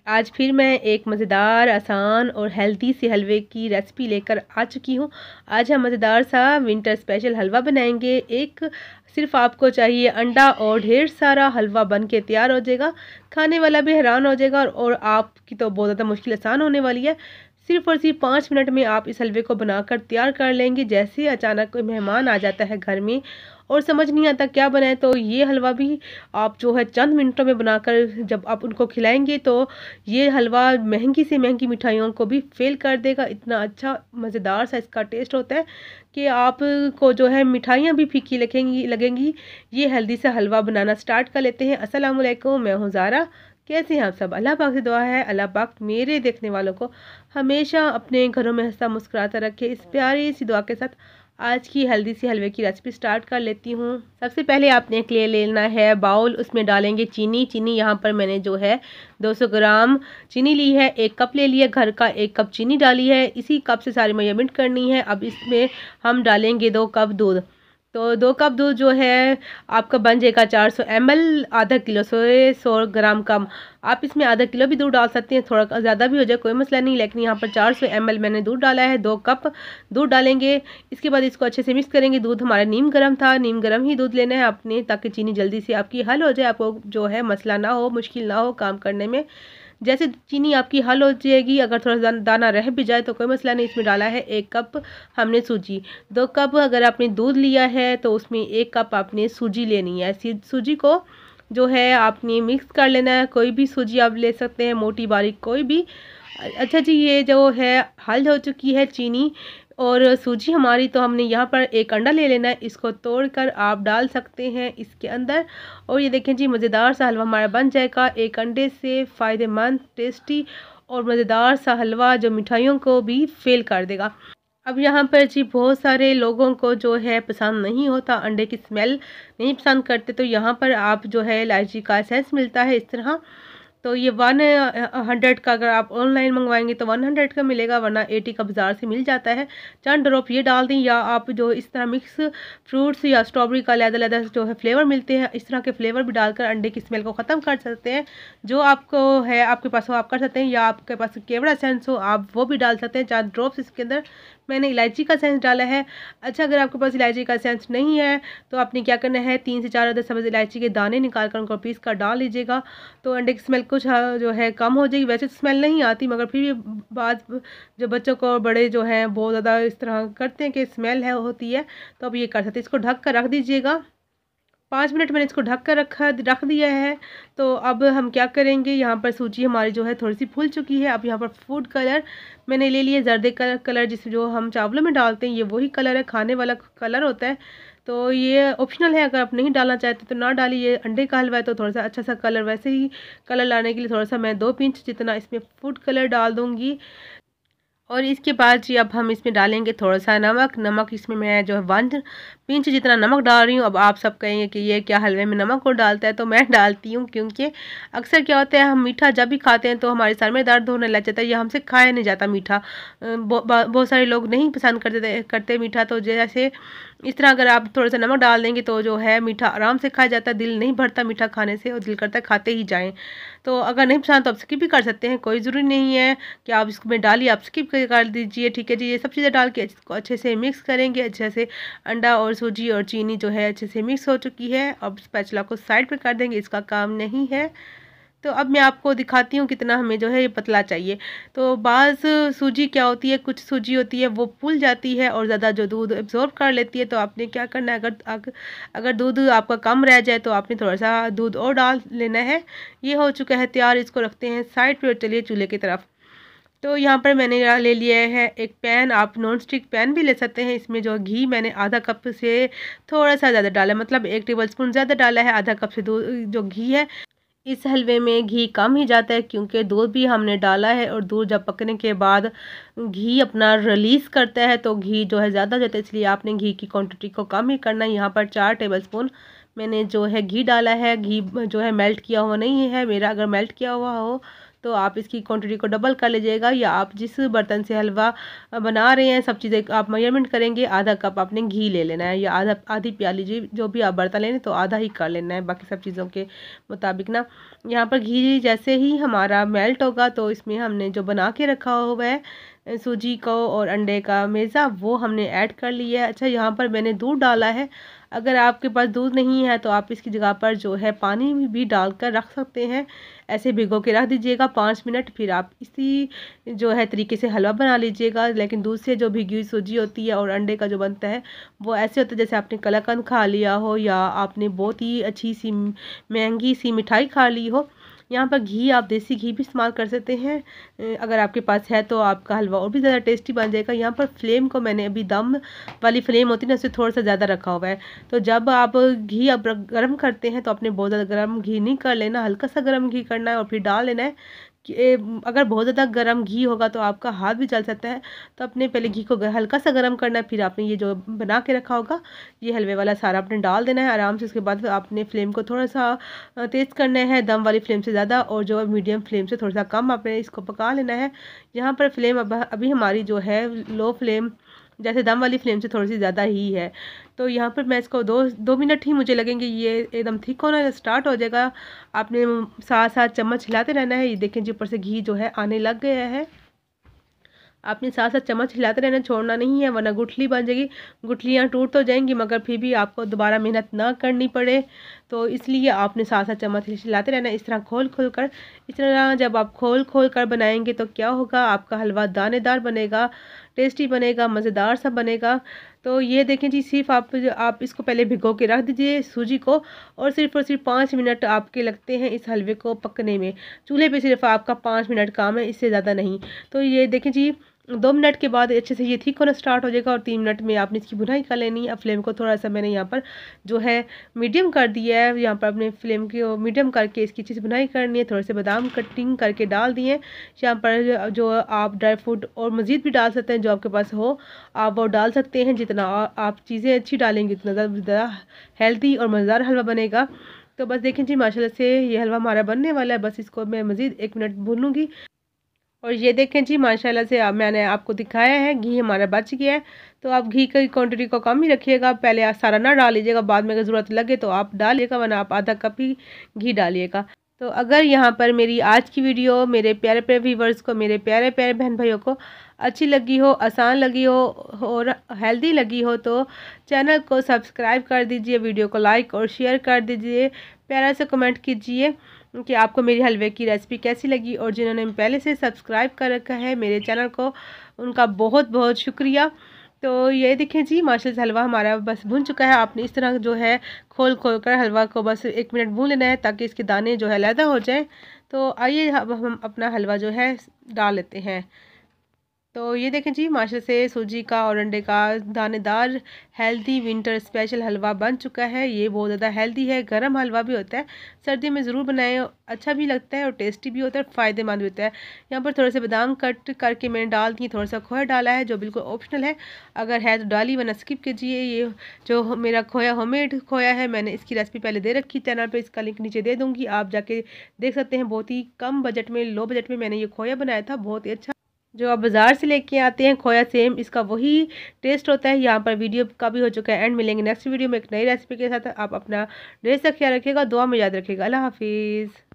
आज फिर मैं एक मज़ेदार, आसान और हेल्दी से हलवे की रेसिपी लेकर आ चुकी हूँ। आज हम मज़ेदार सा विंटर स्पेशल हलवा बनाएंगे। सिर्फ आपको चाहिए अंडा और ढेर सारा हलवा बन के तैयार हो जाएगा। खाने वाला भी हैरान हो जाएगा और आपकी तो बहुत ज़्यादा मुश्किल आसान होने वाली है। सिर्फ और सिर्फ 5 मिनट में आप इस हलवे को बनाकर तैयार कर लेंगे। जैसे अचानक कोई मेहमान आ जाता है घर में और समझ नहीं आता क्या बनाए, तो ये हलवा भी आप जो है चंद मिनटों में बनाकर जब आप उनको खिलाएंगे तो ये हलवा महंगी से महंगी मिठाइयों को भी फेल कर देगा। इतना अच्छा मज़ेदार सा इसका टेस्ट होता है कि आपको जो है मिठाइयाँ भी फीकी लगेंगी। ये हेल्दी सा हलवा बनाना स्टार्ट कर लेते हैं। अस्सलाम वालेकुम, मैं हूँ ज़ारा। कैसे हैं आप सब? अल्लाह पाक से दुआ है अल्लाह पाक मेरे देखने वालों को हमेशा अपने घरों में हंसता मुस्कुराता रखे। इस प्यारी सी दुआ के साथ आज की हेल्दी सी हलवे की रेसिपी स्टार्ट कर लेती हूँ। सबसे पहले आपने एक ले लेना है बाउल, उसमें डालेंगे चीनी। यहाँ पर मैंने जो है 200 ग्राम चीनी ली है। 1 कप ले लिया घर का, 1 कप चीनी डाली है। इसी कप से सारी मेजरमेंट करनी है। अब इसमें हम डालेंगे 2 कप दूध। तो 2 कप दूध जो है आपका बन जाएगा 400 ml, आधा किलो से 100 ग्राम कम। आप इसमें आधा किलो भी दूध डाल सकते हैं, थोड़ा ज़्यादा भी हो जाए कोई मसला नहीं, लेकिन यहाँ पर 400 ml मैंने दूध डाला है। 2 कप दूध डालेंगे। इसके बाद इसको अच्छे से मिक्स करेंगे। दूध हमारा नीम गर्म था, नीम गर्म ही दूध लेना है आपने, ताकि चीनी जल्दी से आपकी हल हो जाए, आपको जो है मसला ना हो, मुश्किल ना हो काम करने में। जैसे चीनी आपकी हल हो जाएगी, अगर थोड़ा सा दाना रह भी जाए तो कोई मसला नहीं। इसमें डाला है 1 कप हमने सूजी। 2 कप अगर आपने दूध लिया है तो उसमें 1 कप आपने सूजी लेनी है। सूजी को जो है आपने मिक्स कर लेना है। कोई भी सूजी आप ले सकते हैं, मोटी बारीक कोई भी। अच्छा जी, ये जो है हल हो चुकी है चीनी और सूजी हमारी, तो हमने यहाँ पर एक अंडा ले लेना है। इसको तोड़कर आप डाल सकते हैं इसके अंदर और ये देखें जी, मज़ेदार सा हलवा हमारा बन जाएगा। एक अंडे से फ़ायदेमंद, टेस्टी और मज़ेदार सा हलवा जो मिठाइयों को भी फेल कर देगा। अब यहाँ पर जी बहुत सारे लोगों को जो है पसंद नहीं होता, अंडे की स्मेल नहीं पसंद करते, तो यहाँ पर आप जो है इलायची का एसेंस मिलता है इस तरह। तो ये 100 का अगर आप ऑनलाइन मंगवाएंगे तो 100 का मिलेगा, वरना 80 का बाज़ार से मिल जाता है। चंद ड्रॉप ये डाल दें, या आप जो इस तरह मिक्स फ्रूट्स या स्ट्रॉबेरी का अलग-अलग जो है फ्लेवर मिलते हैं, इस तरह के फ्लेवर भी डालकर अंडे की स्मेल को ख़त्म कर सकते हैं। जो आपको है आपके पास हो आप कर सकते हैं, या आपके पास केवड़ा सेंस हो आप वो भी डाल सकते हैं। चंद ड्रॉप्स इसके अंदर मैंने इलायची का सेंस डाला है। अच्छा, अगर आपके पास इलायची का सेंस नहीं है तो आपने क्या करना है, 3 से 4 अदद सब्ज़ इलायची के दाने निकाल कर उनको पीस कर डाल लीजिएगा, तो अंडे की स्मेल कुछ जो है कम हो जाएगी। वैसे तो स्मेल नहीं आती, मगर फिर भी बाद जो बच्चों को बड़े जो हैं बहुत ज़्यादा इस तरह करते हैं कि स्मेल है होती है, तो अब ये कर सकते हैं। इसको ढक कर रख दीजिएगा। 5 मिनट मैंने इसको ढक कर रख दिया है। तो अब हम क्या करेंगे, यहाँ पर सूजी हमारी जो है थोड़ी सी फूल चुकी है। अब यहाँ पर फूड कलर मैंने ले लिया, जर्दे कलर जिस जो हम चावलों में डालते हैं, ये वही कलर है, खाने वाला कलर होता है। तो ये ऑप्शनल है, अगर आप नहीं डालना चाहते तो ना डालिए। ये अंडे का हलवा है तो थोड़ा सा अच्छा सा कलर, वैसे ही कलर लाने के लिए थोड़ा सा मैं 2 पिंच जितना इसमें फूड कलर डाल दूँगी। और इसके बाद जी अब हम इसमें डालेंगे थोड़ा सा नमक इसमें मैं जो है 1 पिंच जितना नमक डाल रही हूँ। अब आप सब कहेंगे कि ये क्या हलवे में नमक को डालता है, तो मैं डालती हूँ क्योंकि अक्सर क्या होता है, हम मीठा जब भी खाते हैं तो हमारे सर में दर्द होने लग जाता है, या हमसे खाया नहीं जाता मीठा। बहुत सारे लोग नहीं पसंद करते मीठा, तो जैसे इस तरह अगर आप थोड़ा सा नमक डाल देंगे तो जो है मीठा आराम से खाया जाता है, दिल नहीं भरता मीठा खाने से और दिल करता है खाते ही जाएँ। तो अगर नहीं पसंद तो आप स्किप भी कर सकते हैं, कोई ज़रूरी नहीं है कि आप इसमें डालिए, आप स्किप कर दीजिए। ठीक है जी, ये सब चीज़ें डाल के इसको अच्छे से मिक्स करेंगे। अच्छे से अंडा और सूजी और चीनी जो है अच्छे से मिक्स हो चुकी है। अब स्पैचुला को साइड पे कर देंगे, इसका काम नहीं है। तो अब मैं आपको दिखाती हूँ कितना हमें जो है ये पतला चाहिए। तो बाज़ सूजी क्या होती है, कुछ सूजी होती है वो फूल जाती है और ज़्यादा जो दूध एब्जॉर्ब कर लेती है। तो आपने क्या करना है, अगर दूध आपका कम रह जाए तो आपने थोड़ा सा दूध और डाल लेना है। ये हो चुका है तैयार, इसको रखते हैं साइड पे और चलिए चूल्हे की तरफ। तो यहाँ पर मैंने ले लिया है एक पैन, आप नॉन स्टिक पैन भी ले सकते हैं। इसमें जो घी मैंने आधा कप से थोड़ा सा ज़्यादा डाला, मतलब 1 टेबल स्पून ज़्यादा डाला है। आधा कप से जो घी है, इस हलवे में घी कम ही जाता है क्योंकि दूध भी हमने डाला है, और दूध जब पकने के बाद घी अपना रिलीज़ करता है तो घी जो है ज़्यादा जाता है, इसलिए आपने घी की क्वांटिटी को कम ही करना है। यहाँ पर 4 टेबल स्पून मैंने जो है घी डाला है। घी जो है मेल्ट किया हुआ नहीं है मेरा, अगर मेल्ट किया हुआ हो तो आप इसकी क्वांटिटी को डबल कर लीजिएगा, या आप जिस बर्तन से हलवा बना रहे हैं सब चीज़ें आप मेजरमेंट करेंगे, आधा कप आपने घी ले लेना है या आधी प्याली जो भी आप बर्तन लेने तो आधा ही कर लेना है, बाकी सब चीज़ों के मुताबिक ना। यहाँ पर घी जैसे ही हमारा मेल्ट होगा तो इसमें हमने जो बना के रखा हुआ है सूजी को और अंडे का मेज़ा वो हमने ऐड कर लिया है। अच्छा, यहाँ पर मैंने दूध डाला है। अगर आपके पास दूध नहीं है तो आप इसकी जगह पर जो है पानी भी डालकर रख सकते हैं। ऐसे भिगो के रख दीजिएगा 5 मिनट, फिर आप इसी जो है तरीके से हलवा बना लीजिएगा। लेकिन दूध से जो भिगी हुई सूजी होती है और अंडे का जो बनता है वो ऐसे होता है जैसे आपने कलाकंद खा लिया हो या आपने बहुत ही अच्छी सी महंगी सी मिठाई खा ली हो। यहाँ पर घी आप देसी घी भी इस्तेमाल कर सकते हैं, अगर आपके पास है तो आपका हलवा और भी ज़्यादा टेस्टी बन जाएगा। यहाँ पर फ्लेम को मैंने अभी दम वाली फ्लेम होती है ना उससे थोड़ा सा ज़्यादा रखा हुआ है। तो जब आप घी अब गर्म करते हैं तो अपने बहुत ज़्यादा गर्म घी नहीं कर लेना, हल्का सा गर्म घी करना है और फिर डाल लेना है। अगर बहुत ज़्यादा गर्म घी होगा तो आपका हाथ भी जल सकता है, तो अपने पहले घी को हल्का सा गर्म करना है, फिर आपने ये जो बना के रखा होगा ये हलवे वाला सारा आपने डाल देना है आराम से। उसके बाद आपने फ्लेम को थोड़ा सा तेज़ करना है, दम वाली फ्लेम से ज़्यादा, और जो मीडियम फ्लेम से थोड़ा सा कम आपने इसको पका लेना है। यहाँ पर फ्लेम अभी हमारी जो है लो फ्लेम, जैसे दम वाली फ्लेम से थोड़ी सी ज़्यादा ही है। तो यहाँ पर मैं इसको दो मिनट ही मुझे लगेंगे, ये एकदम थिक होना स्टार्ट हो जाएगा। आपने साथ साथ चम्मच हिलाते रहना है। ये देखें जी ऊपर से घी जो है आने लग गया है। आपने साथ साथ चम्मच हिलाते रहना, छोड़ना नहीं है वरना गुठली बन जाएगी। गुठलियाँ टूट तो जाएंगी मगर फिर भी आपको दोबारा मेहनत ना करनी पड़े, तो इसलिए आपने साथ साथ चम्मच हिलाते रहना। इस तरह खोल खोल कर, इस तरह जब आप खोल खोल कर बनाएंगे तो क्या होगा, आपका हलवा दानेदार बनेगा, टेस्टी बनेगा, मज़ेदार सा बनेगा। तो ये देखें जी, सिर्फ आप इसको पहले भिगो के रख दीजिए सूजी को, और सिर्फ 5 मिनट आपके लगते हैं इस हलवे को पकने में। चूल्हे पे सिर्फ आपका 5 मिनट काम है, इससे ज़्यादा नहीं। तो ये देखें जी 2 मिनट के बाद अच्छे से ये थिक होना स्टार्ट हो जाएगा और 3 मिनट में आपने इसकी भुनाई कर लेनी है। अब फ्लेम को थोड़ा सा मैंने यहाँ पर जो है मीडियम कर दिया है, यहाँ पर अपने फ्लेम को मीडियम करके इसकी अच्छी से भुनाई करनी है। थोड़े से बादाम कटिंग करके डाल दिए। यहाँ पर जो आप ड्राई फ्रूट और मज़ीद भी डाल सकते हैं, जो आपके पास हो आप वो डाल सकते हैं। जितना आप चीज़ें अच्छी डालेंगे उतना ज़्यादा हेल्दी और मज़ेदार हलवा बनेगा। तो बस देखें जी माशाल्लाह से ये हलवा हमारा बनने वाला है। बस इसको मैं मज़ीद 1 मिनट भूनूंगी। और ये देखें जी माशाल्लाह से मैंने आपको दिखाया है घी हमारा बच गया है। तो आप घी की क्वांटिटी को कम ही रखिएगा, पहले आप सारा ना डाल लीजिएगा, बाद में अगर ज़रूरत लगे तो आप डालिएगा, वरना आप आधा कप ही घी डालिएगा। तो अगर यहाँ पर मेरी आज की वीडियो मेरे प्यारे प्यारे व्यूवर्स को, मेरे प्यारे प्यारे बहन भाइयों को अच्छी लगी हो, आसान लगी हो और हेल्दी लगी हो तो चैनल को सब्सक्राइब कर दीजिए, वीडियो को लाइक और शेयर कर दीजिए, प्यारा से कमेंट कीजिए कि आपको मेरी हलवे की रेसिपी कैसी लगी। और जिन्होंने पहले से सब्सक्राइब कर रखा है मेरे चैनल को, उनका बहुत बहुत शुक्रिया। तो ये देखें जी माशाल्लाह से हलवा हमारा बस भुन चुका है। आपने इस तरह जो है खोल खोल कर हलवा को बस 1 मिनट भून लेना है ताकि इसके दाने जो है अलहदा हो जाए। तो आइए अब हम अपना हलवा जो है डाल लेते हैं। तो ये देखें जी माशाल्लाह से सूजी का और अंडे का दानेदार हेल्दी विंटर स्पेशल हलवा बन चुका है। ये बहुत ज़्यादा हेल्दी है, गर्म हलवा भी होता है, सर्दी में ज़रूर बनाएं, अच्छा भी लगता है और टेस्टी भी होता है, फ़ायदेमंद भी होता है। यहाँ पर थोड़े से बादाम कट करके मैंने डाल दिए, थोड़ा सा खोया डाला है जो बिल्कुल ऑप्शनल है, अगर है तो डाली वरना स्किप कीजिए। ये जो मेरा खोया होममेड खोया है, मैंने इसकी रेसिपी पहले दे रखी चैनल पर, इसका लिंक नीचे दे दूँगी, आप जाके देख सकते हैं। बहुत ही कम बजट में, लो बजट में मैंने ये खोया बनाया था, बहुत ही अच्छा। जो आप बाज़ार से लेके आते हैं खोया सेम इसका वही टेस्ट होता है। यहाँ पर वीडियो का भी हो चुका है एंड, मिलेंगे नेक्स्ट वीडियो में एक नई रेसिपी के साथ। आप अपना ड्रेस का ख्याल रखिएगा, दुआ में याद रखिएगा। अल्लाह हाफिज़।